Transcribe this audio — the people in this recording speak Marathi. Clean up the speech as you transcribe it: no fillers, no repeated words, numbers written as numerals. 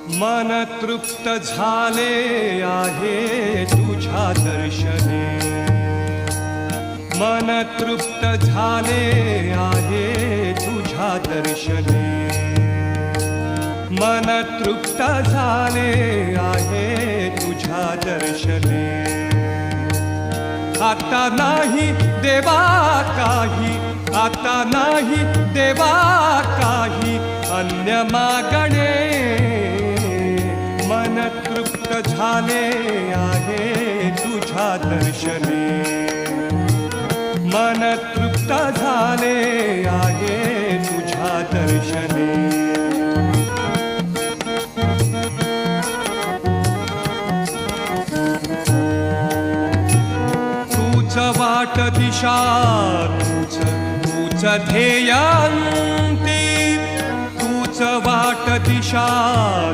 मन तृप्त झाले आहे तुझ्या दर्शने, मन तृप्त झाले आहे तुझ्या दर्शने, मन तृप्त झाले आहे तुझ्या दर्शने। आता नाही देवा काही, आता नाही देवा काही अन्य मागणे, मन तृप्त झाले आहे तुझ्या दर्शने, मन तृप्त झाले आहे तुझ्या दर्शने। तूच वाट दिशा, तूच ध्येयांती, तूच वाट दिशा